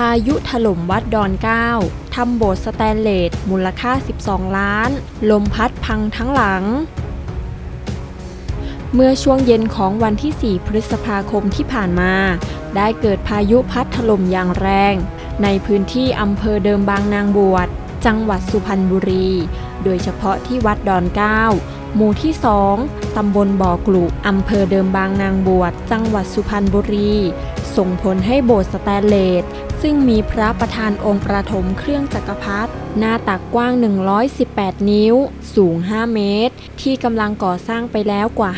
ายุถล่มวัดดอนเกล้าทำโบสถ์สแตนเลสมูลค่า12 ล้านลมพัดพังทั้งหลังเมื่อช่วงเย็นของวันที่ 4 พฤษภาคมที่ผ่านมาได้เกิดพายุพัดถล่มอย่างแรงในพื้นที่อำเภอเดิมบางนางบวชจังหวัดสุพรรณบุรีโดยเฉพาะที่วัดดอนเกล้าหมู่ที่ 2 ตำบลบ่อกลุอำเภอเดิมบางนางบวชจังหวัดสุพรรณบุรีส่งผลให้โบสถ์สแตนเลสซึ่งมีพระประธานองค์ประถมเครื่องจักรพรรดิหน้าตักกว้าง118 นิ้วสูง5 เมตรที่กำลังก่อสร้างไปแล้วกว่า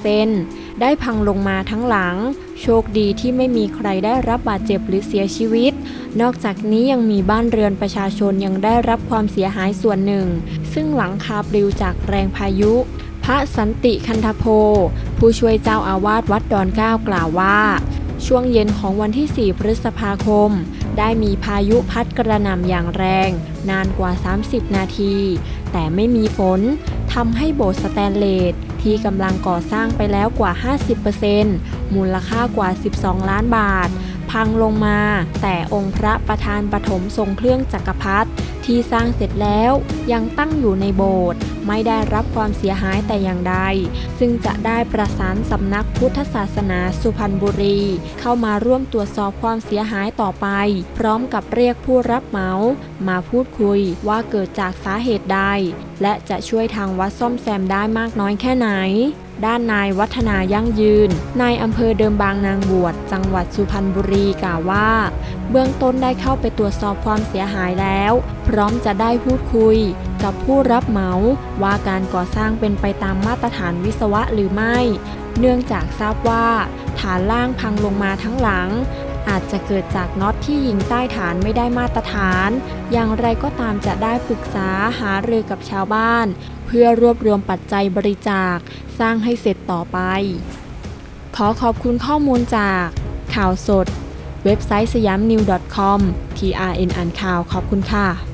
50% ได้พังลงมาทั้งหลังโชคดีที่ไม่มีใครได้รับบาดเจ็บหรือเสียชีวิตนอกจากนี้ยังมีบ้านเรือนประชาชนยังได้รับความเสียหายส่วนหนึ่งซึ่งหลังคาปลิวจากแรงพายุพระสันติคันธโพผู้ช่วยเจ้าอาวาสวัดดอนเกล้ากล่าวว่าช่วงเย็นของวันที่ 4 พฤษภาคมได้มีพายุพัดกระหน่ำอย่างแรงนานกว่า 30 นาทีแต่ไม่มีฝนทำให้โบสถ์สแตนเลสที่กำลังก่อสร้างไปแล้วกว่า 50% มูลค่ากว่า 12 ล้านบาทพังลงมาแต่องค์พระประธานปฐมทรงเครื่องจักรพรรดิที่สร้างเสร็จแล้วยังตั้งอยู่ในโบสถ์ไม่ได้รับความเสียหายแต่อย่างใดซึ่งจะได้ประสานสำนักพุทธศาสนาสุพรรณบุรีเข้ามาร่วมตรวจสอบความเสียหายต่อไปพร้อมกับเรียกผู้รับเหมามาพูดคุยว่าเกิดจากสาเหตุใดและจะช่วยทางวัดซ่อมแซมได้มากน้อยแค่ไหนด้านนายวัฒนายั่งยืนนายอำเภอเดิมบางนางบวชจังหวัดสุพรรณบุรีกล่าวว่าเบื้องต้นได้เข้าไปตรวจสอบความเสียหายแล้วพร้อมจะได้พูดคุยกับผู้รับเหมาว่าการก่อสร้างเป็นไปตามมาตรฐานวิศวะหรือไม่เนื่องจากทราบว่าฐานล่างพังลงมาทั้งหลังอาจจะเกิดจากน็อตที่ยิงใต้ฐานไม่ได้มาตรฐานอย่างไรก็ตามจะได้ปรึกษาหารือกับชาวบ้านเพื่อรวบรวมปัจจัยบริจาคสร้างให้เสร็จต่อไปขอขอบคุณข้อมูลจากข่าวสดเว็บไซต์สยามนิว .com TRN อ่านข่าวขอบคุณค่ะ